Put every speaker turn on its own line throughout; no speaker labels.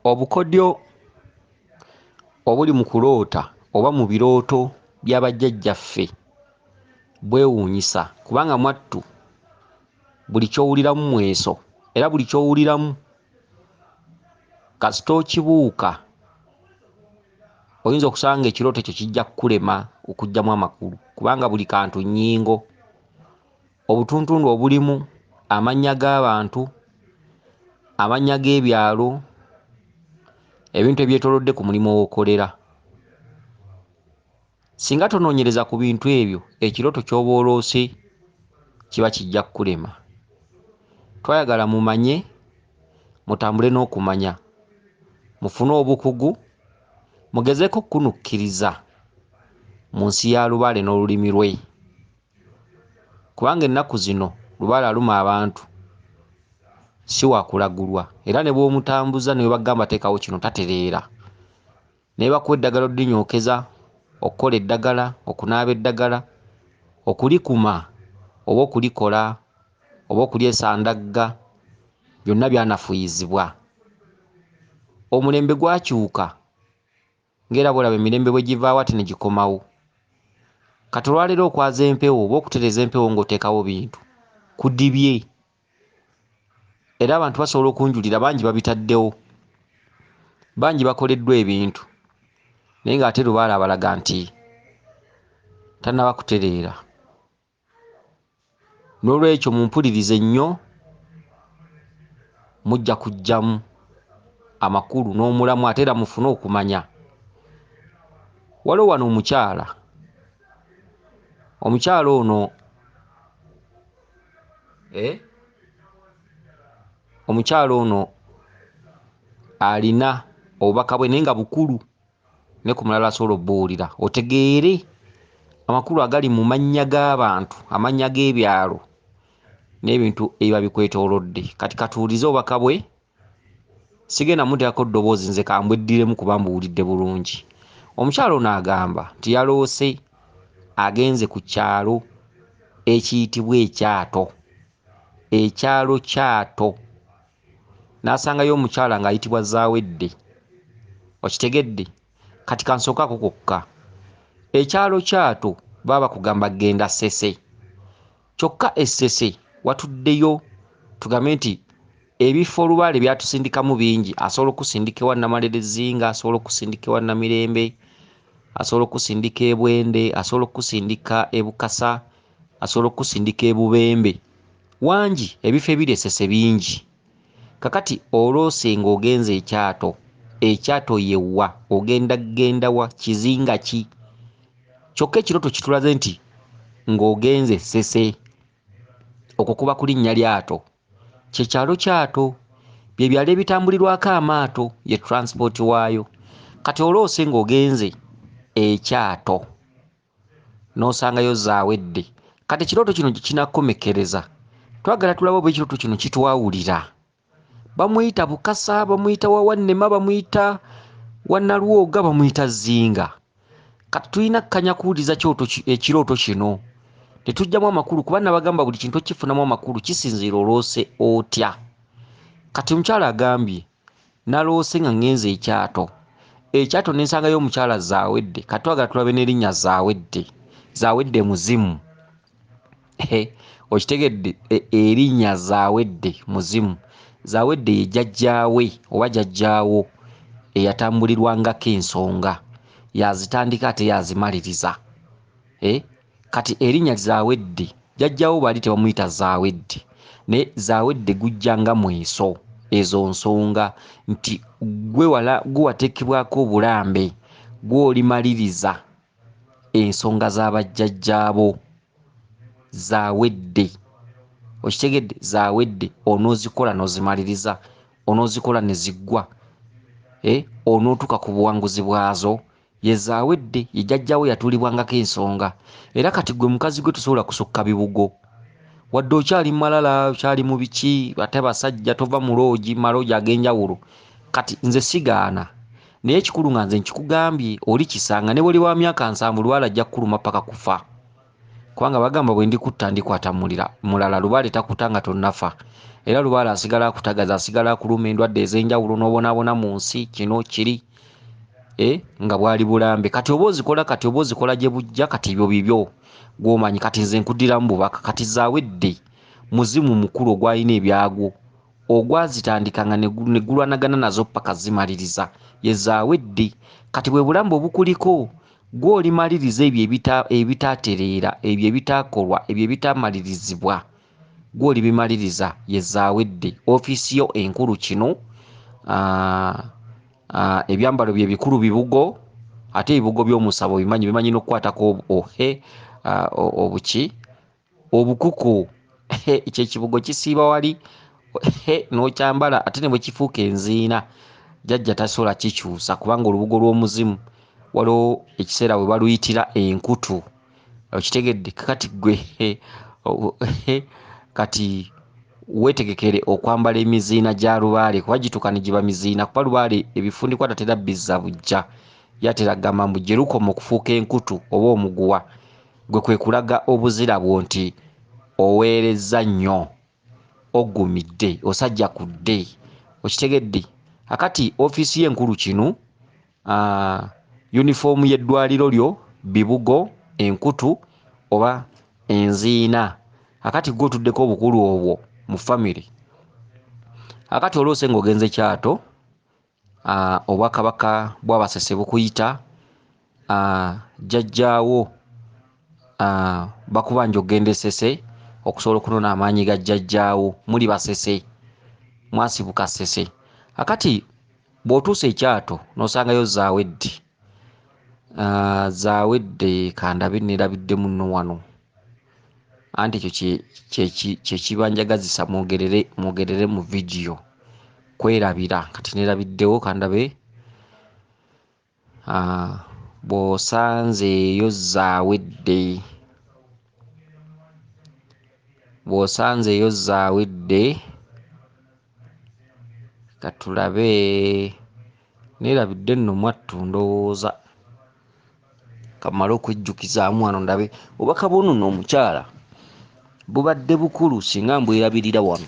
Obukodyo obuli mu kuloota oba mu birooto by'abajjajjaffe bwewuunyisa kubanga mwattu buli ky'owuliramu mweso era buli ky'owuliramu kasita okibuuka oyinza okusanga ekirooto ekyo kijja kukulema okuggyamu amakulu kubanga buli kantu nnyingo. Obutuntundu obulimu amannya g'abantu, amannya g'ebyalo, ebintu ebyetoolodde ku mulimu w'okolera. Singa tonoonyereza ku bintu ebyo ekirooto ky'oba oloose kiba kijja kukulema. Twayagala mumanye, mutambule n'okumanya, mufune obukugu, mugezeeko okunukkiriza mu nsi ya lubaale n'olulimi lwe kubanga ennaku zino lubaale aluma abantu si waakulagulwa era ne bw'omutambuza ne bagamba teekawo kino tatereera. Ne bakuwa eddagala oddinyookeza, okukola eddagala, okunaaba eddagala, okulikuma oba okulikola oba okulyesandagga, byonna byanafuuyizibwa. Omulembe gwakyuka ng'era bw'olaba emirembe bwe givaawo ate ne gikomawo. Kati olwaleero okwaza empewo oba okutereeza empewo ng'oteekawo bintu kudibye. Era abantu basobola okunjulira bangi babitaddewo, bangi bakoleddwa ebintu naye ng'ate lubaale abalaga nti tannaba kutereera. N'olwekyo mumpulirize nnyo, mujja kuggyamu amakulu n'omulamu ate era mufune okumanya. Waliwo wano omukyala ono omukyala ono alina obubaka bwe naye nga bukulu ne ku mulala asobola obbuwulira otegeere amakulu agali mu mannya g'abantu, amannya g'ebyalo n'ebintu ebiba bikwetoolodde. Kati katuulize obubaka bwe, sigenda muteekako ddoboozi nze kambweddiremu kuba mbuwulidde bulungi. Omukyala ono agamba nti yaloose agenze ku kyalo ekiyitibwa Ekyato, ekyalo Kyato, n'asangayo omukyala ng'ayitibwa Zaawedde. Okitegedde? Kati kansookaako kokka. Ekyalo Kyato baba bakugamba genda Ssese, kyokka essese watuddeyo tugambe nti ebifo olubaale byatusindikamu bingi. Asobola okusindika ewa Namalelezinga, asobola okusindika ewa Namirembe, asobola okusindika e Bwende, asobola okusindika e Bukasa, asobola okusindika e Bubembe. Wangi ebifo ebiri Essese bingi. Kakati oloose ng'ogenze Ekyato, Ekyato yewa genda wa kizinga ki? Kyokka ekirooto kitulaze nti ng'ogenze Ssese, okwo kuba ku linnya lyato. Kyekyalo Kyato, bye byalo ebitambulirwako amaato, ye transport waayo. Kati oloose ng'ogenze Ekyato n'osangayo Zaawedde. Kati ekirooto kino kinakomekereza. Twagala tulabe oba ekirooto kino kitwawulira. Bamuyita Bukasa, bamuyita Wawannema, bamuyita Wannalwoga, bamuyita Zinga. Kati tulina kkanya kuwuliza ekirooto kino tetujjamu amakulu kuba nabagamba buli kintu okifunamu amakulu kisinziira oloose otya. Kati omukyala agambye naloose nga ngenze Ekyato, Ekyato nensangayo omukyala Zaawedde. Kati twagala tulabe n'erinnya Zaawedde, Zaawedde muzimu. Okitegedde? Erinnya Zaawedde muzimu. Zaawedde ye jjajjaawe oba jjajjaawo eyatambulirwangako ensonga, yazitandika ate yazimaliriza. Kati erinnya Zaawedde, jjajjaawo baali tebamuyita Zaawedde naye Zaawedde gujjanga mweso ezo nsonga nti gwe wateekebwako obulambe, gwe olimaliriza ensonga z'abajjajjaabo. Zaawedde, okitegedde? Zaawedde onoozikola n'ozimaliriza, onoozikola ne ziggwa, onootuuka ku buwanguzi bwazo. Ye Zaawedde ye jjajjaawo yatuulibwangako ensonga. Era kati gwe mukazi gwe tosobola kusukka bibugo wadde okyali malala, okyali mu biki, ate basajja tova mu maloogi ag'enjawulo. Kati nze sigaana naye ekikulu nga nze nkikugambye oli kisanga ne bw'oli wa myaka 7 lubaale ajja kukuluma paka kufa. Kubanga bagamba bwe ndikutta ndikwata mulala, lubaale takuta nga tonnafa. era lubaale asigala akutagaza, asigala akuluma endwadde ez'enjawulo n'obonaabona mu nsi kino kiri nga bwali bulambe. Kati oba ozikola gye bujja, kati ebyo bibyo gw'omanyi. Kati nze nkuddiramu bubaka, kati zaawedde muzimu mukulu ogwalina ebyagwo ogwazitandika nga ne gulwanagana nazo paka zimaliriza, ye zaawedde. Kati bwe bulambe obukuliko gw'olimaliriza ebyo ebitaatereera, ebyo ebitaakolwa, ebyo ebitaamalirizibwa, gw'olibimaliriza, ye zaawedde. Ofiisi yo enkulu kino, ebyambalo bye bikulu bibugo, ate ebibugo by'omusabo bimanyi n'okukwatako obuki obukuku ekyo ekibugo kisiiba wali n'okyambala, ate ne bwe kifuuka enziina jjajja tasobola kikyusa, kubanga olubugo lw'omuzimu waliwo ekiseera we baluyitira enkutu. Okitegedde? Kati gwe kati weetegekere okwambala emiziina gya lubaale, kuba gituuka ne giba miziina, kuba lubaale ebifundikwa tatera bizza bujja, yatera gamba mbu gye lukoma okufuuka enkutu oba omuguwa, gwe kwe kulaga obuzira bwo nti oweerezza nnyo, oggumidde, osajja kudde. Okitegedde? Akati ofiisi y'enkulu kino, yunifoomu y'eddwaliro lyo bibugo, enkutu oba enziina. Akati gwe otuddeko obukulu obwo mu famire. Akati olwose ng'ogenze Kyato, obwakabaka bw'Abasese bukuyita, jjajjaawo bakubanja okugenda Esese okusobola okunona amaanyi ga jjajjaawo, muli Basese, mwasibuka Ssese. Akati bw'otuusa Ekyato n'osangayo zaawedde, zaawedde kandabe neerabiddemu nno wano, anti ekyo kye kibanjagazisa mwogerere mu vidiyo kwerabira. Kati neerabiddewo kandabe, bw'osanzeeyo zaawedde, katulabe, neerabidde nno mwattu ndowooza, kamale okwejjukizaamu wano ndabe obubaka bw'ono nno omukyala bubadde bukulu. Singa mbwerabirira wano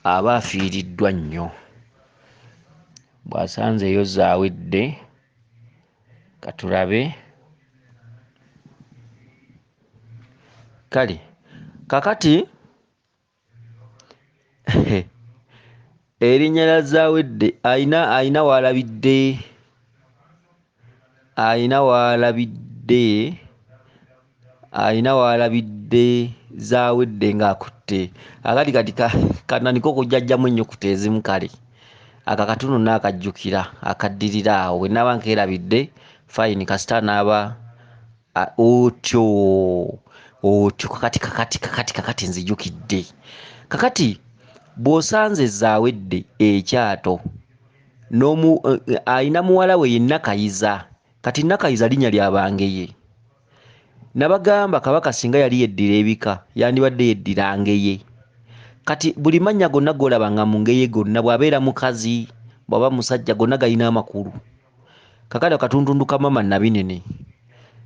aba afiiriddwa nnyo. Bw'asanzeeyo zaawedde, katulabe, kale kakati erinnya lya zaawedde ayina w'alabidde, zaawedde ng'akutte akati kananiko okujjajjamu ennyukuta ezimu. Kale aka katuno naakajjukira, akaddirira awo bwe naaba nkeerabidde fayini, kasita naaba otyo kakati nzijukidde. Kakati bw'osanze zaawedde Ekyato ayina muwala we ye Nakayiza. Kati Nakayiza linnya lya Bangeye. Nabagamba Kabaka singa yali yeddira ebika yandibadde yeddira Ngeye. Kati buli mannya gonna g'olabanga mu Ngeye gonna, bw'abeera mukazi bw'aba musajja, gonna galina amakulu. Kakale katuntundu ka mama Nabinene,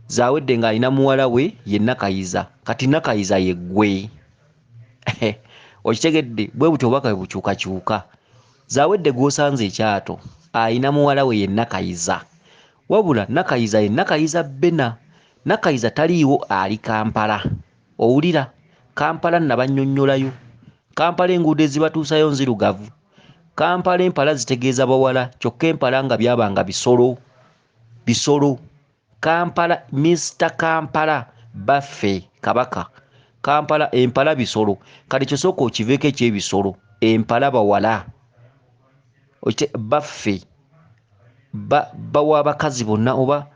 zaawedde ng'alina muwala we ye Nakayiza. Kati Nakayiza ye ggwe. Okitegedde? Bwe butyo obubaka bwe bukyukakyuka. Zaawedde gw'osanze Ekyato ayina muwala we ye Nakayiza, wabula Nakayiza ye Nakayiza Bena. Nakayiza taliiwo, ali Kampala. Owulira? Kampala nabannyonnyolayo. Kampala enguudo ezibatuusayo nzirugavu. Kampala empala zitegeeza bawala, kyokka empala nga byabanga bisolo. Kampala, Mr. Kampala baffe Kabaka. Kampala empala bisolo. Kati kyosooka okiveeko ekyebisolo, empala bawala. Baffe bawa abakazi bonna oba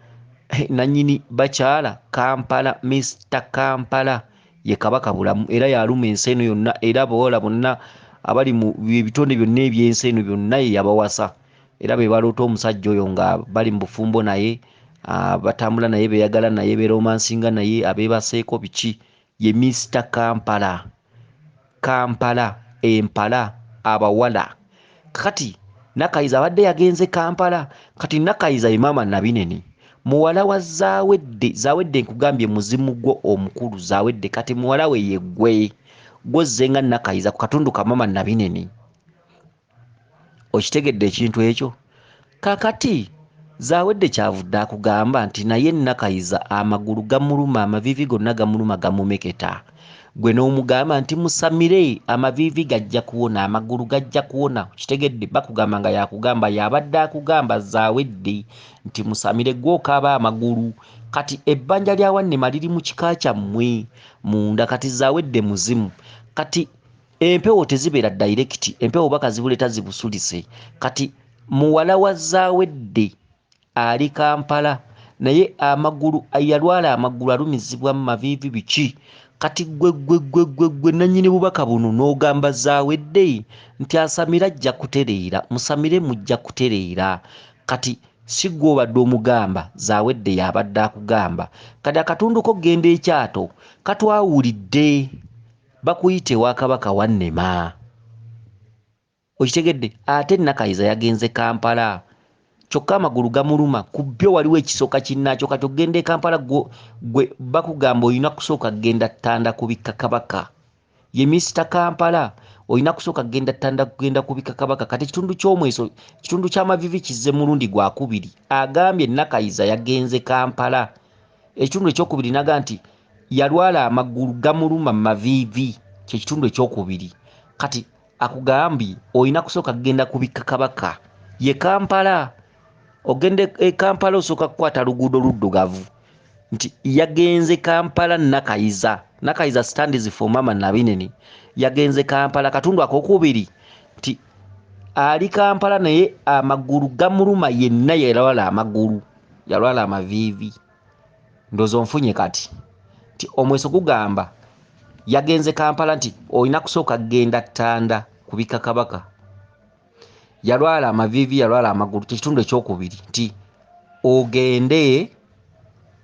nannyini bakyala. Kampala, Mr. Kampala ye Kabaka bulamu, era yaluma ensi eno yonna, era abawala bonna abali mu ebitonde byonna eby'ensi eno byonna ye yabawasa, era be baloota omusajja oyo nga bali mu bufumbo naye, batambula naye, beeyagala naye, beeromansinga naye, abeebaseeko biki, ye Mr. Kampala. Kampala empala abawala. Kati Nakayiza abadde yagenze Kampala. Kati Nakayiza ye maama Nabinene, muwala wa Zaawedde. Zaawedde nkugambye muzimu gwo omukulu Zaawedde. Kati muwala we ye ggwe. gwozzenga Nakayiza ku katundu ka mama Nabinene. Okitegedde ekintu ekyo? Kakati Zaawedde kyavudde akugamba nti naye Nakayiza amagulu gamuluma, amaviivi gonna gamuluma gamumeketa. Gwe n'omugamba nti musamire, amaviivi gajja kuwona, amagulu gajja kuwona. Kitegedde bakugamba nga yakugamba, yabadde akugamba Zaawedde nti musamire gw'okaaba amagulu. Kati ebbanja lya Wannema liri mu kika kyammwe munda, kati Zaawedde muzimu. Kati empewo tezibeera direct, empewo baka zibuleeta zibusulise. Kati muwala wa Zaawedde ali Kampala naye amagulu yalwala amagulu alumizibwa mu maviivi biki. Kati gwe nannyini bubaka buno n'ogamba Zaawedde nti asamira ajja kutereera, musamire mujja kutereera. Kati si gwe obadde omugamba, Zaawedde yabadde akugamba. Kati akatundu ko genda ekyato katwawulidde bakuyite wa Kabaka Wannema. Okitegedde? Ate Nakayiza yagenze Kampala kyokka amagulu gamuluma, ku byo waliwo ekisooka kinnaakyo. Kati ogenda e Kampala gwe bakugamba olina kusooka genda ttanda kubikka Kabaka. Ye Mr. Kampala olina kusooka genda kubikka Kabaka. Kati ekitundu ky'omweso, ekitundu ky'amavivi kizze mulundi gwakubiri. Agambye Nakayiza yagenze Kampala. Ekitundu ekyokubiri naga nti yalwala amagulu gamuluma maviivi, kyekitundu ekyokubiri. Kati akugambye olina kusooka genda kubikka Kabaka ye Kampala. Ogende e Kampala osooka kukwata luguudo luddugavu nti yagenze Kampala Nakayiza. Nakayiza stands for mama Nabinene. Yagenze Kampala katundu akokubiri nti ali Kampala naye amagulu gamuluma, yenna yalwala amagulu, yalwala amaviivi. Ndozo nfunye kati nti omweso gugamba yagenze Kampala nti olina kusooka genda ttanda kubika Kabaka. Yalwala amaviivi, yalwala amagulu, kyekitundu ekyokubiri nti ogende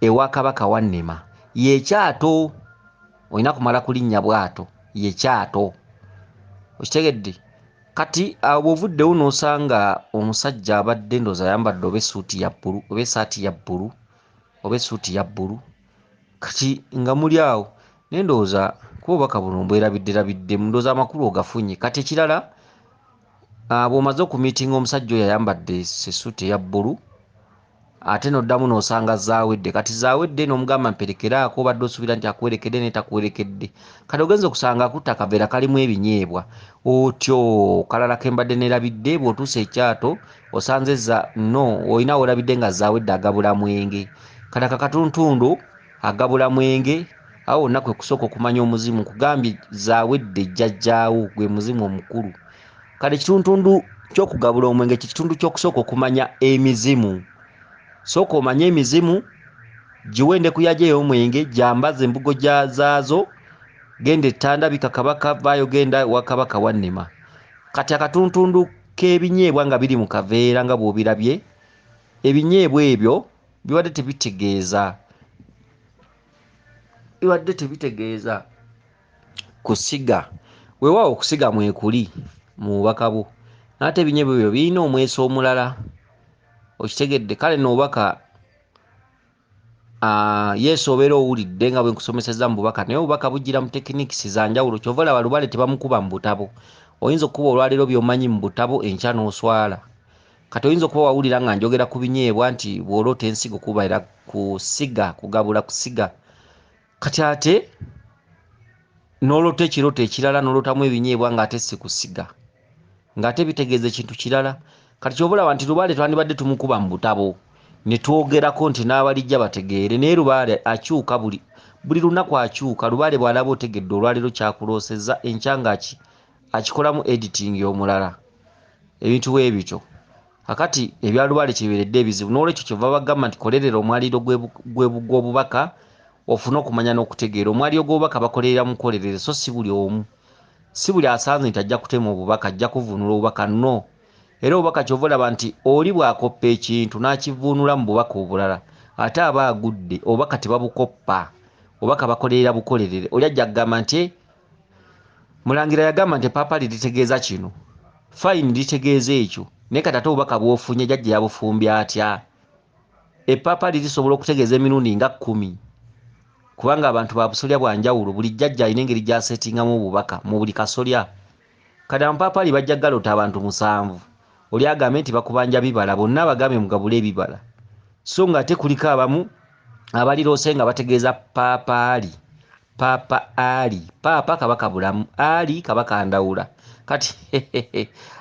ewa Kabaka Wannema. Yekyato olina kumala kulinnya bwato, yekyato. Okitegedde? Kati bw'ovuddewo n'osanga omusajja abadde ndoza ayambadde oba essuuti ya bbulu oba essaati ya bbulu oba essuuti ya bbulu, kati nga muli awo nendooza kuba obubaka buno mbwerabidde ndooza amakulu ogafunye. Kati ekirala bw'omaze okumiitinga omusajja oyo ayambadde essuuti eya bbulu ate n'oddamu n'osanga Zaawedde. Kati Zaawedde n'omugamba mperekeraako, obadde osuubira nti akuwerekedde naye takuwerekedde. Kati ogenza okusanga akutte akaveera kalimu ebinyeebwa, otyo kalala kembadde neerabidde. Bw'otuusa ekyato osanze olina werabidde nga Zaawedde agabula mwenge. Kati akakatuntundu agabula mwenge, awo wonna kwe kusooka okumanya omuzimu. Kugambye Zaawedde jjajjaawo gwe muzimu omukulu. Kati ekituntundu ky'okugabula omwenge kitundu ky'okusooka okumanya emizimu. Sooka omanye emizimu, giwende kuyaje ey'omwenge, jambaza embugo zaazo, genda ettanda bika Kabaka, vaayo genda wa Kabaka Wannema. Kati akatuntundu k'ebinyeebwa nga biri mu kaveera nga bw'obirabye, ebinyeebwa ebyo bibadde tebitegeeza kusiga. Weewaawo okusiga mwekuli mu bubaka bwo, n'ate ebinyeebwa ebyo birina omweso omulala. Okitegedde? Kale n'obubaka yesu obeera owulidde nga bwe nkusomesezza mu bubaka, naye obubaka bugira mu tekinikisi za njawulo. Kyova olaba Lubale tebamukuba mu butabo. Oyinza okukuba olwaleero by'omanyi mu butabo, enkya n'oswala. Kati oyinza okuba wawulira nga njogera ku binyeebwa nti bw'oloota ensigo kubaira kusiga, kugabula kusiga. Kati ate n'oloota ekirooto ekirala n'olootamu ebinyeebwa ng'ate si kusiga, ng'ate bitegeeza ekintu kirala. Kati kyova olaba nti Lubale twandibadde tumukuba mu butabo ne twogerako nti n'abalijja bategeere, naye Lubale akyuka buli lunaku akyuka. Lubale bw'alaba otegedde olwaleero kyakuloosezza, enkya nga akikolamu editing omulala, ebintu bwe bityo. Kakati ebya Lubale kibeeredde ebizibu, n'olwekyo kyova bagamba nti kolerera omwaliiro gw'obubaka ofune okumanya n'okutegeera. Omwaliiro gw'obubaka bakolerera mu kolerere, so si buli omu, si buli asanze nti ajja kutema obubaka, ajja kuvunula obubaka, no. Era obubaka kyova olaba nti oli bw'akoppa ekintu n'akivuunula mu bubaka obulala, ate aba agudde. Obubaka tebabukoppa, obubaka bakolerera bukolerere. Oli ajja kugamba nti Mulangira yagamba nti epaapali litegeeza kino, fayini litegeeza ekyo, naye kati ate obubaka bw'ofunye jjajja yabufumbye atya? Epaapali lisobola okutegeeza emirundi nga 10. kubanga abantu ba busolya bwa njawulo buli jjajja alina engeri gy'aseetingamu obubaka mu buli kasolya. Kati ampapaali bajja galota abantu 7 oli agambe nti bakubanja bibala bonna bagambe mugabule ebibala so nga ate kuliko abamu abaliroose nga bategeeza paapaali paapa kabaka bulamu ali kabaka ndawula kati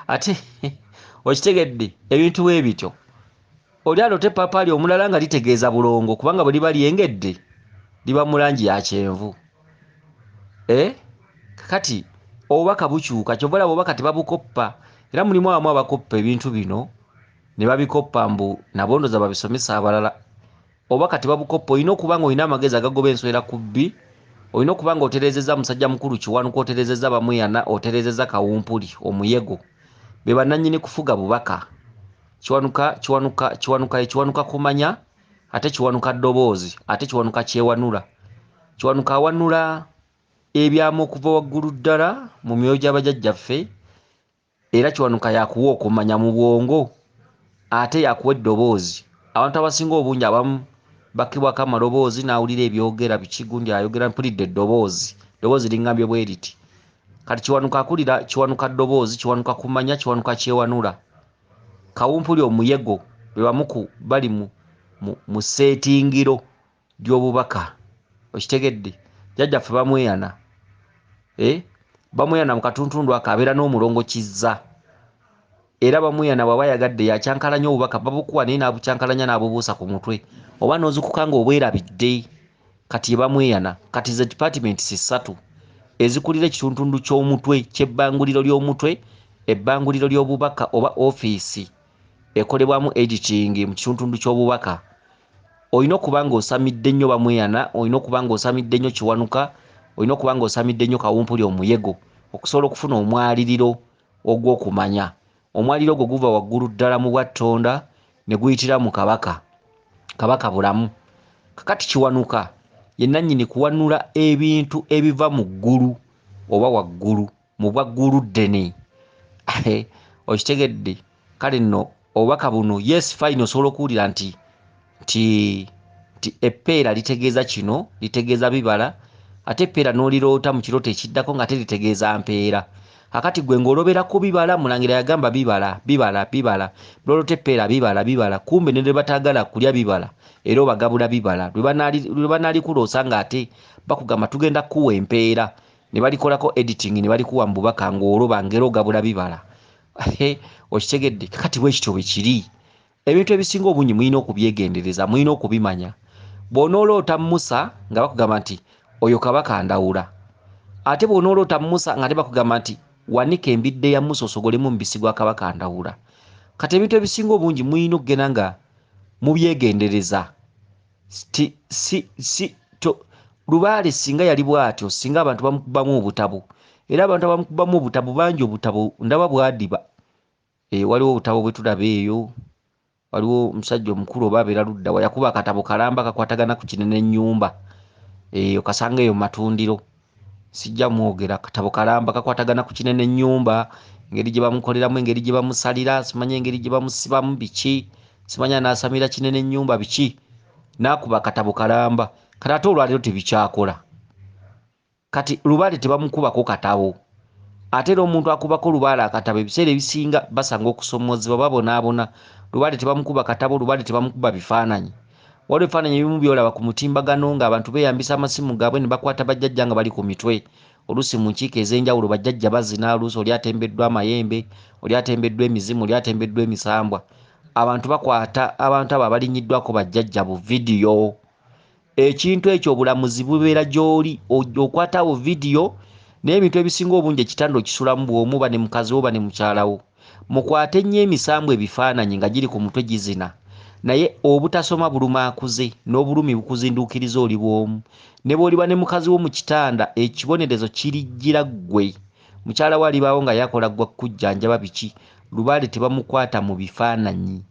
ate okitegedde ebintu bwe bityo oli alote paapaali omulala nga litegeeza bulongo kubanga bwe liba lyengedde liba mu langi ya kyenvu kati obubaka bukyuka kyova olaba obubaka tebabukoppa era mulimu abamu abakoppa ebintu bino ne babikoppa mbu nabondoza babisomesa abalala obubaka tebabukoppa olina okuba nga olina amagezi agagoba enswera ku bbi olina okuba nga oterezeza musajja mukulu Kiwanuka oterezeza Bamuyana oterezeza Kawumpuli omuyego be bannannyini kufuga bubaka Kiwanuka Okumanya ate Kiwanuka ddoboozi ate Kiwanuka kyewanula Kiwanuka awanula ebyaama okuva waggulu ddala mu myoyo gy'abajjajjaffe era Kiwanuka yakuwa okumanya mu bwongo ate yakuwa eddoboozi abantu abasinga obungi abamu bakibwako amaloboozi n'awulira ebyogera bikigundi ayogera mpulidde eddoboozi lingambye bwe riti kati Kiwanuka akulira Kiwanuka ddoboozi Kiwanuka kumanya Kiwanuka kyewanula Kawumpuli omuyego be bamuku bali mu seetingiro ly'obubaka okitegedde jjajjaffe Bamuyana Bamuyana mu katuntundu ako abeera n'omulongo kizza era Bamuyana bw'aba yagadde yakyankalanya obubaka babukuwa naye n'abukyankalanya n'abubuusa ku mutwe oba n'ozikuka nga obwerabidde kati Bamuyana kati ze departments 3 ezikulira ekituntundu ky'omutwe ky'ebbanguliro ly'omutwe ebbanguliro ly'obubaka oba ofiisi ekolebwamu editing mu kituntundu ky'obubaka olina okuba nga osamidde nnyo Bamuyana olina okuba nga osamidde nnyo Kiwanuka olina okuba nga osamidde nnyo Kawumpuli omuyego okusobola okufuna omwaliriro ogw'okumanya omwaliro ogwo guva waggulu ddala mu bwattonda ne guyitira mu kabaka bulamu kakati Kiwanuka ye nannyini kuwanula ebintu ebiva mu ggulu oba waggulu mu bwaggulu ddene okitegedde kale nno obubaka buno yes fine osobola okuwulira nti eppeera litegeeza kino litegeeza bibala ate eppeera n'oliroota mu kirooto ekiddako nga teritegeeza mpeera akati gwe ng'olobera ku bibala Mulangira yagamba bibala lwolota eppeera bibala kumbe ne lwe bataagala kulya bibala era obagabula bibala lwe banaalikulosa nga ate bakugamba tugenda kuwa empeera ne balikolako editing ne balikuwa mu bubaka ng'oloba ngera ogabula bibala okitegedde kakati bwekityo bwe kiri ebintu ebisinga obungi mulina okubyegendereza mulina okubimanya bw'onooloota Musa nga bakugamba nti oyo kabaka ndawula ate bw'onooloota Musa nga ate bakugamba nti wanika embidde ya Musa osogolemu mubisi gwa kabaka ndawula kati ebintu ebisinga obungi mulina okugenda nga mubyegendereza Lubaale singa yali bw'atyo singa abantu bamukubamu obutabu era abantu abamukubamu obutabu bangi obutabu ndaba bwadiba waliwo obutabo bwe tulaba eyo waliwo omusajja omukulu oba abeera ludda wa yakuba akatabo kalamba kakwatagana ku kinene ennyumba okasanga eyo mu matundiro sijja mwogera akatabo kalamba kakwatagana ku kinene ennyumba engeri gye bamukoleramu engeri gye bamusalira simanya engeri gye bamusibamu biki simanya n'asamira kinene ennyumba biki n'akuba akatabo kalamba kati ate olwaleero tebikyakola kati Lubaale tebamukubako katabo ate era omuntu akubako Lubaale akatabo ebiseera ebisinga basanga okusomozebwa babonaabona Lubaale tebamukuba katabo Lubaale tebamukuba bifaananyi waliwo ebifaananyi ebimu byolaba ku mutimbagano ng'abantu beeyambisa amasimu gaabwe ne bakwata bajjajja nga bali ku mitwe oluusi mu nkiiko ez'enjawulo bajjajja bazina oluusi oli atembeddwa amayembe oli atembeddwa emizimu oli atembeddwa emisambwa abantu bakwata abantu abo abalinyiddwako bajjajja bu vidiyo ekintu ekyo obulamuzi bubeera gy'oli okwatawo vidiyo naye ebintu ebisinga obungi ekitanda okisulamu bw'omu ba ne mukazi wo ba ne mukyalawo mukwate nnyo emisambwa ebifaananyi nga giri ku mutwe gizina naye obutasoma buluma akuze n'obulumi bukuzinduukiriza oli bw'omu ne bw'oliba ne mukazi wo mu kitanda ekibonerezo kirijjira ggwe mukyala we alibaawo nga yakola gwa kujjanjaba biki Lubaale tebamukwata mu bifaananyi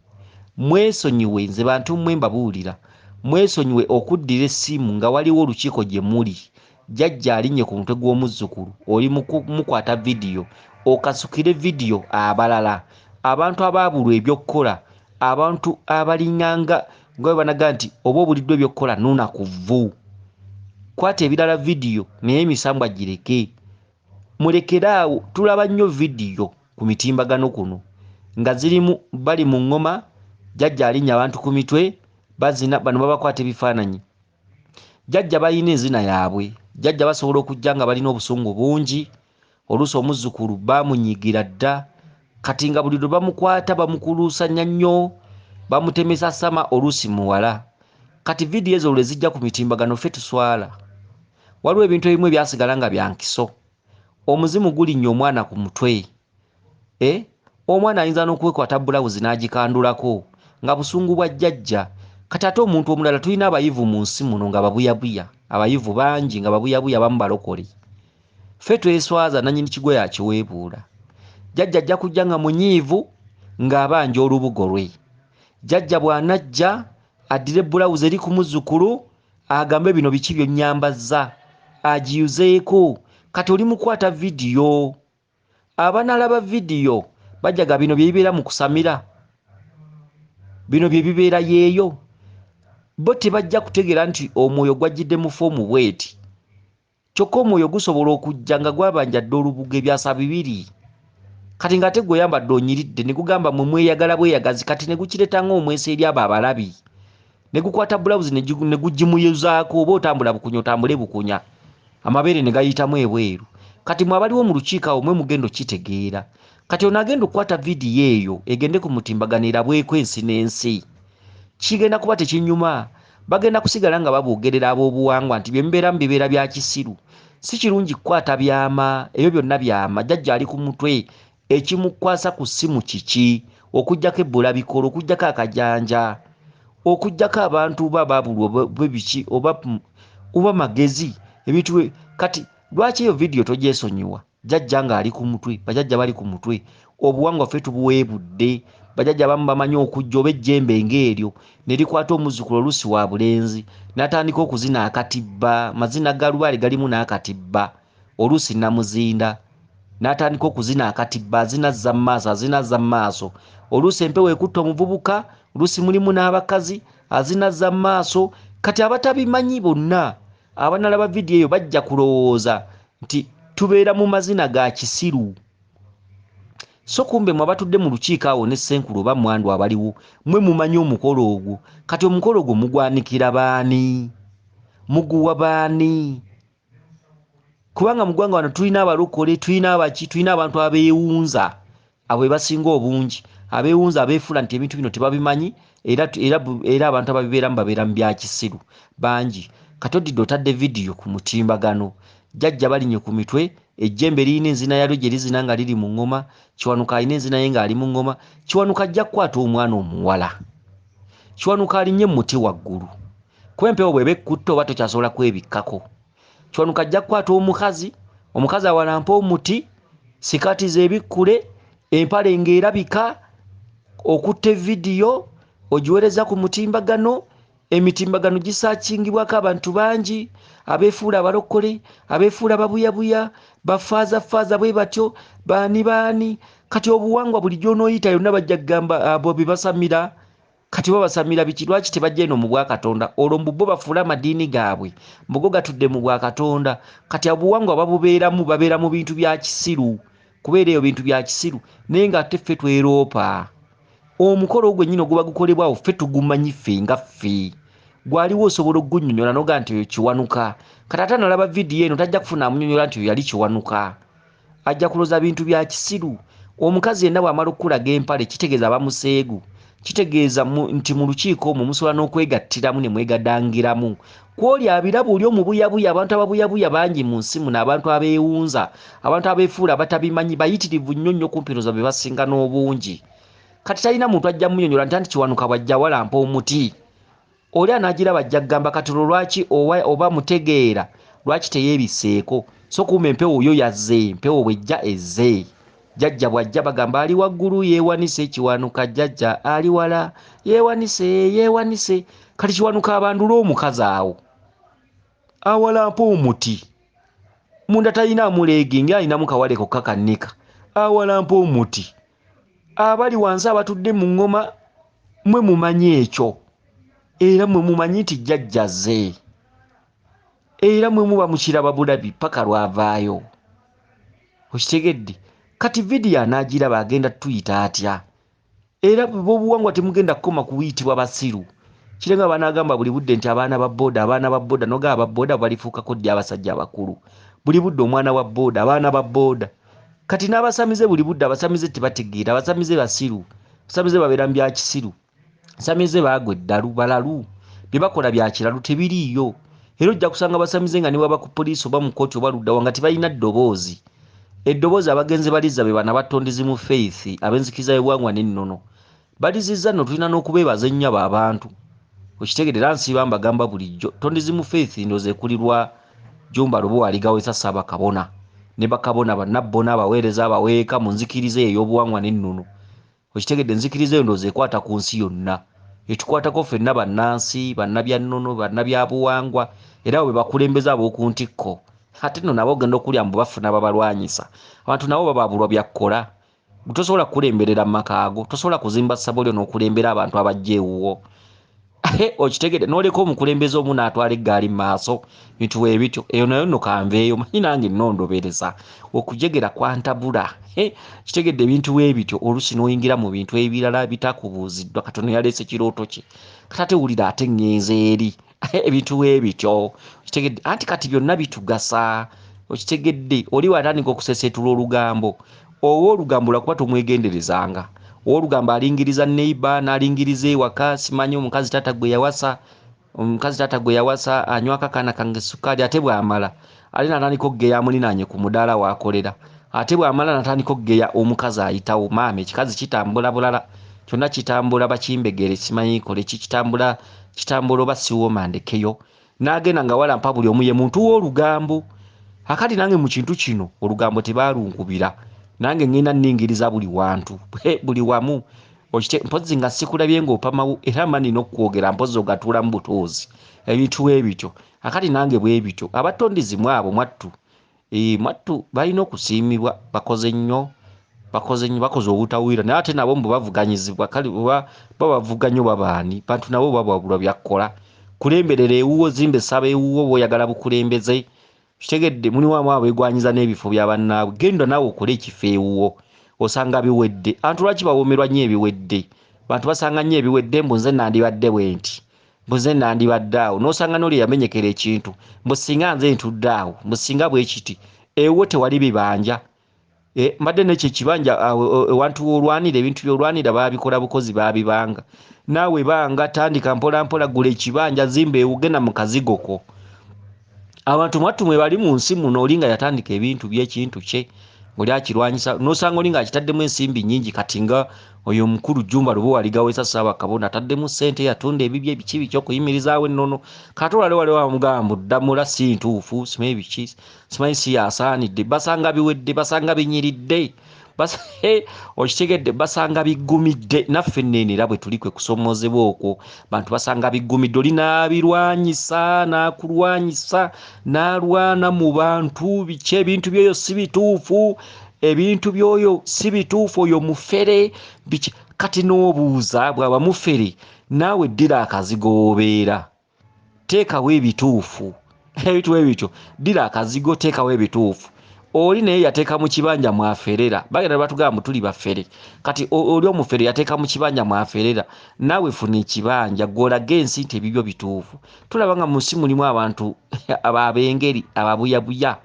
mwesonyiwe nze bantu mmwe mbabuulira mwesonyiwe okuddira essimu nga waliwo olukiiko gye muli jjajja alinnye ku mutwe gw'omuzzukulu oli mukwata vidiyo okasukire vidiyo abalala abantu abaabulwa ebyokkola abantu abalinganga nga bwe banaga nti oba obuliddwa ebyokkola nuuna ku vvu
kwata ebirala video naye emisambwa gireke mulekeraawo tulaba nnyo video ku mitimbagano kuno nga zirimu bali mu ngoma jjajja alinya abantu ku mitwe bazina bano babakwata ebifaananyi jjajja balina enzina yaabwe jjajja basobola okujja nga balina obusungu bungi oluusi omuzzukulu baamunyigira dda kati nga buli lwe bamukwata bamukuluusanya nnyo bamutemesa sama oluusi muwala kati vidiyo ezo lwe zijja ku mitimbagano ffe tuswala waliwo ebintu ebimu ebyasigala nga byankiso omuzimu gulinnya omwana ku mutwe omwana ayinza n'okwekwata bulawuzi n'agikandulako nga busungu bwa jjajja kati ate omuntu omulala tulina abayivu mu nsi muno nga babuyabuya abayivu bangi nga babuyabuya bamu balokole ffe tweswaza nannyini kigo yakiweebuula jjajja ajja kujja nga munyiivu ng'abanja olubugo lwe jjajja bw'anajja addire bulawuzi eri ku muzzukulu agambe bino biki byonnyambazza agiyuzeeko kati oli mukwata vidiyo abanalaba vidiyo bajjaga bino bye bibeera mu kusamira bino bye bibeera yeeyo bo tebajja kutegeera nti omwoyo gwajjidde mu foomu bweti kyokka omwoyo gusobola okujja nga gwabanja dde olubugo ebyasa bibiri kati nga ate gweyambadde onyiridde ne gugamba mwe mweyagala bweyagazi kati ne gukireta ng'omwesa eri abo abalabi ne gukwata bulawuzi ne gugimuyuzaako oba otambula bukunya otambule bukunya amabeere ne gayitamu ebweru kati mwe abaliwo mu lukiiko awo mwe mugenda okitegeera kati ono agenda okukwata vidiyo eyo egende ku mutimbagano erabweko ensi n'ensi kigenda kuba tekinyuma bagenda kusigala nga baboogerera ab'obuwangwa nti bye mubeeramu bibeera bya kisiru si kirungi kukwata byama ebyo byonna byama jjajja ali ku mutwe ekimukwasa ku ssimu kiki okuggyako ebbulabikolo okuggyako akajanja okuggyako abantu bababulwa bebiki oba magezi ebintu kati lwaki eyo vidiyo togyesonyiwa jjajja nga ali ku mutwe bajjajja bali ku mutwe obuwangwa ffe tubuweebudde bajjajja abamu bamanyi okujja oba ejjembe ng'eryo ne likwata omuzzukulu oluusi wa bulenzi n'atandika okuzina akatibba mazina ga lubaale galimu n'akatibba oluusi namuzinda n'atandika okuzina akatibba azinazza mu maaso oluusi empewo ekutta omuvubuka oluusi mulimu n'abakazi azinazza mu maaso kati abatabimanyi bonna abanalaba vidiyo eyo bajja kulowooza nti tubeera mu mazina ga kisiru so kumbe mwe abatudde mu lukiiko awo ne ssenkulu oba mwandu abaliwo mwe mumanyi omukolo ogwo kati omukolo ogwo mugwanikira baani muguwa baani kubanga mu ggwanga wano tulina abalokole tulina abaki tulina abantu abeewunza abo basinga obungi abeewunza abeefuula nti ebintu bino tebabimanyi era abantu ababibeeramu babeera mu bya kisiru bangi kati odidde otadde vidiyo ku mutimbagano jjajja balinye ku mitwe ejjembe lirina enzina yalyo gye lizina nga liri mu ngoma kiwanuka alina enzina ye ng'ali mu ngoma kiwanuka ajja kukwata omwana omuwala kiwanuka alinnye mu muti waggulu kuba empewo bw'eba ekkutta oba tokyasobola kwebikkako kiwanuka ajja kukwata omukazi awalampa omuti sikaati z'ebikkule empale ng'erabika okutta vidiyo ogiwereza ku mutimbagano emitimbagano gisaakingibwako abantu bangi abeefuula abalokole abeefuula babuyabuya bafaaza bwe batyo baani kati obuwangwa buli gy'onooyita yonna bajja kugamba abo bebasamira kati babasamira biki lwaki tebajja eno mu bwakatonda olwo mbubbo bafuula amadiini gaabwe mbugo gatudde mu bwakatonda kati obuwangwa babeera mu bintu bya kisiru kubeera eyo bintu bya kisiru naye nga ate ffe tweroopa omukolo ogwo nnyini oguba gukolebwawo ffe tugumanyi ffe nga ffe gwaliwo osobola ogunnyonnyola noga nti oyo kiwanuka kati ate analaba vidiyo eno tajja kufuna amunnyonnyola nti oyo yali kiwanuka ajja kuloza bintu bya kisiru omukazi yenna bw'amala okukulaga empale kitegeeza bamuseegu kitegeeza nti mu lukiiko omwo musobola n'okwegattiramu ne mwegadangiramu kwoli abiraba oli omubuyabuya abantu ababuyabuya bangi mu nsi muno abantu abeewunza abantu abeefuula abatabimanyi bayitirivu nnyo nnyo kumpiroza be basinga n'obungi kati talina muntu ajja munnyonnyola nti kiwanuka bw'ajja walampa omuti oli anaagiraba ajja kugamba kati lwaki oba mutegeera lwaki teyeebiseeko so kuuma empewo oyo yazze empewo bw'ejja ezze jjajja bw'ajja bagamba ali waggulu yeewanise kiwanuka jjajja ali wala yeewanise kati kiwanuka abandula omukazi awo awalampa omuti munda talina amuleegi ng'alinamu kawale kokka kannika awalampa omuti abali wansi abatudde mu ŋŋoma mwe mumanyi ekyo era mwe mumanyi nti jjajja ze era mwe muba mukiraba bulabi paka lwavaayo. Okitegedde? Kati vidiyo anaagiraba agenda tuyita atya? Era bw'obuwangwa temugenda kukoma kuyitibwa basiru. Kirenga banagamba buli budde nti abaana ba booda noga aba booda balifuukako ddi abasajja abakulu. Buli budde omwana wa booda, abaana ba booda. Kati n'abasamize buli budde abasamize tebategeera, abasamize basiru. Abasamize babeera mu bya kisiru. Abasamize baagwa eddalu balalu. Bye bakola bya kiralu tebiriiyo. Era ojja kusanga abasamize nga ne waba ku poliisi oba mu kkooti oba luddawa nga tebalina ddoboozi. Eddoboozi abagenzi balizza be bana batondezi mu faith ab'enzikiriza y'ebuwangwa n'ennono. Balizizza nno tulina n'okubeebaza ennyabo abantu. Okitegeera nsiba mbagamba bulijjo tondezi mu faith ndoze kulirwa Jjumba Lubo aligawesa Ssaabakabona ne bakabona bannabbona abaweereza abaweeka mu nzikiriza ey'obuwangwa n'ennono. Okitegedde enzikiriza eyo ndoze ekwata ku nsi yonna. Etukwatako ffenna bannansi bannabyannono bannabyabuwangwa era abo be bakulembeza ab'oku ntikko. Ate nno nabo ogenda okulya mbu bafuna babalwanyisa. Abantu nabo bababulwa byakkola. Tosobola kulemberera mu makaago, tosobola kuzimba Sabolyo n'okulembera abantu abajja ewuwo. Okitegedde n'oleka omukulembeze omu n'atwala eggaali mu maaso bintu ebityo eyo nayo nno kanveeyo manyi nange nnondobereza okujegera kwantabula. Kitegedde ebintu ebityo oluusi n'oyingira mu bintu ebirala bitakubuuziddwa Katonda yaleese kirooto kye kati ate wulira ate ŋŋenze eri ebintu ebityo. Kitegedde anti kati byonna bitugasa. Okitegedde oli watandika okusesetula olugambo owo olugambo lwakuba tomwegenderezanga. Olugambo alingiriza neighbor n'alingiriza ewaka simanyi omukazi tata gwe yawasa anywa akakaana kange sukali ate bw'amala ali natandika okgeya mulinaanye ku mudaala w'akolera ate bw'amala natandika okgeya omukazi ayitawo maama ekikazi kitambula bulala kyonna kitambula bakimbegere simanyi kole kitambula oba siwooma ndekeyo n'agenda nga walampa buli omu ye muntu w'olugambo. Akati nange mu kintu kino olugambo tebaalunkubira nange ngenda nningiriza buli wantu buli wamu. Mpozi nga sikulabye ng'opamawo era mani n'okwogera mpozi ogatuula mu butuuzi ebintu ebityo. Akati nange bwe bityo abatondezi mwabo mwattu balina okusiimibwa bakoze nnyo bakoze obutawuira naye ate nabo mbu bavuganyizibwa kale babavuga nnyo babaani bantu nabo bababulwa byakkola. Kulemberera ewuwo zimbe saba ewuwo bw'oyagala bukulembeze. Kitegedde muli wamu abegwanyiza n'ebifo bya bannaabwe genda naawe okole ekifo ewuwo osanga biwedde. Abantu lwaki bawoomerwa nnyo ebiwedde? Bantu basanga nnyo ebiwedde mbu nze nandibadde bwe nti mbu nze nandibadde awo n'osanga n'oli yamenyekera ekintu mbu singa nze ntudde awo mbu singa bwe kiti ewuwo tewali bibanja. Mbadde n'ekyo ekibanja ewantu w'olwanira ebintu by'olwanira baabikola bukozi baabibanga. Naawe banga tandika mpola mpola gula ekibanja zimba ewugenda mu kazigoko. Abantu mwattu mwe bali mu nsi muno olinga yatandika ebintu by'ekintu kye oli akirwanyisa n'osanga olinga akitaddemu ensimbi nnyingi kati nga oyo omukulu Jjumba Lubo aligawesa Ssaabakabona ataddemu ssente yatunda ebibye ebiki biki okuyimirizaawo ennono kati olwale wali wamugamba ddamula si ntuufu simanyi biki simanyi si yasaanidde basanga biwedde basanga binyiridde okitegedde basanga biggumidde. Naffe nneeni era bwe tuli kwe kusomoozebwa okwo bantu basanga biggumidde oli n'abirwanyisa n'akulwanyisa n'alwana mu bantu biki ebintu by'oyo si bituufu ebintu by'oyo si bituufu oyo mufere biki. Kati n'obuuza bw'aba mufere naawe ddira akazigo obeera teekawo ebituufu ebintu ebityo ddira akazigo teekawo ebituufu. Oli naye yateeka mu kibanja mwaferera bagenda batugamba tuli bafere kati oli omufere yateeka mu kibanja mwaferera naawe funa ekibanja gw'olaga ensi nti ebibyo bituufu. Tulaba nga mu nsi mulimu abantu ab'engeri ababuyabuya.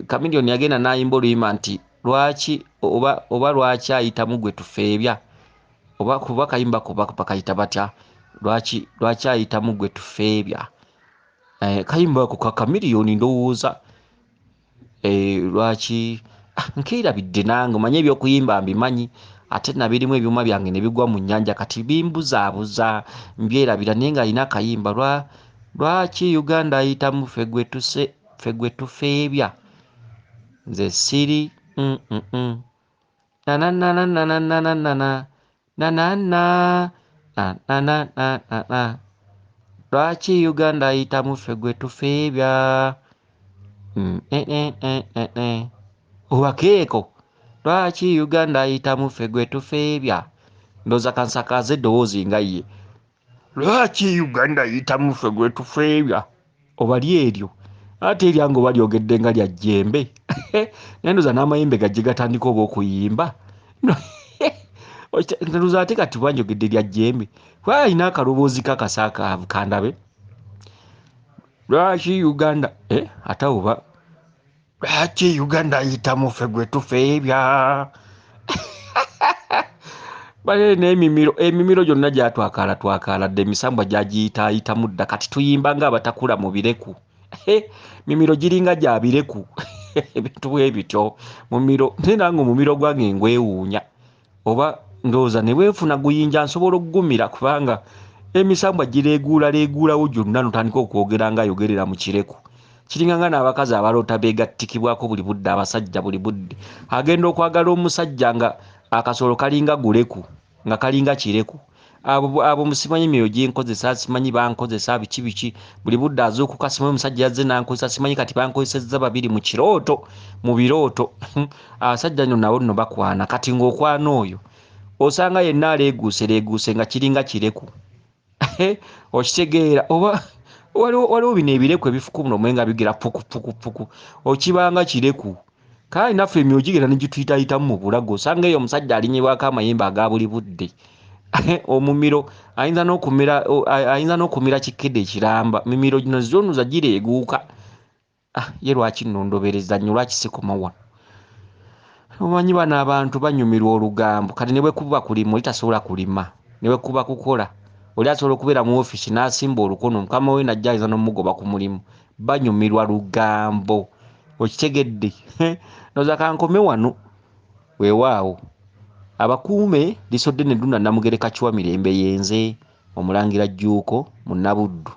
Kamiliyoni yagenda n'ayimba oluyimba nti lwaki oba lwaki ayitamu gwe tufeebya oba kuba kayimba kuba bakayita batya lwaki ayitamu gwe tufeebya. Kayimba ako ka Kamiliyoni ndowooza lwaki nkeerabidde nange manye ebyokuyimba mbimanyi ate nabirimu ebyuma byange ne bigwa mu nnyanja kati bimbuzaabuza mbyerabira naye nga alina akayimba lwaki Uganda ayitamu ffe gwe tufeebya nze siri lwaki Uganda ayitamu ffe gwe tufeebya obakeeko lwaki Uganda ayitamu ffe gwe tufeebya. Ndowooza kansakaaze eddoboozi nga ye lwaki Uganda ayitamu ffe gwe tufeebya. oba lyeryo ate eryange oba lyogedde nga lya jjembe nendoza n'amayembe gajje gatandika oba okuyimba ndoza ate kati banjogedde lya jjembe kuba alina akaloboozi kakasakaavu kandabe lwaki Uganda ate oba lwaki Uganda ayitamu ffe gwe tufeebya bale emimiro gyonna gyatwakaaladde emisambwa gyagiyitaayitamu dda kati tuyimba nga abatakula mu bireku mimiro giringa gya bireku ebintu bwe bityo mumiro nenanga omumiro gwange ngwewuunya oba ndowooza ne weefuna guyinja nsobola okugumira kubanga emisambwa gireeguulawo gyonna notandika okwogera nga ayogerera mu kireku kiringa nga n'abakazi abaloota beegattikibwako buli budde abasajja buli budde agenda okwagala omusajja nga akasolo kalinga guleku nga kalinga kireku abo musimanyi myoyo gyenkozesa simanyi bankozesa biki buli budde azuukuka simanyi omusajja yazze nankozesa simanyi kati bankozesezza babiri mu kirooto mu birooto abasajja nno nabo nno bakwana kati ng'okwana oyo osanga yenna aleeguuse nga kiringa kireku okitegeera oba waliwo bino ebireku ebifuka muno omwe nga bigira puku okibanga kireku kale naffe emyoyo gigenda negituyitayitamu mu bulago osanga eyo omusajja alinyibwako amayembe aga buli budde omumiro ayinza n'okumira kikedde ekiramba mimiro gino zonuza gireeguuka ye lwaki nondobereza nnyo lwaki sikomawa omanyi bano abantu banyumirwa olugambo kati ne bwekuba kulima oli tasobola kulima ne bwekuba kukola oli asobola okubeera mu ofiisi n'asimba olukono mukama we najja ayinza n'omugoba ku mulimu banyumirwa lugambo okitegedde noza kankome wano weewaawo abakuume lisodde ne ddunda Namugereka Kiwa Mirembe yenze Omulangira Jjuuko Munabuddu.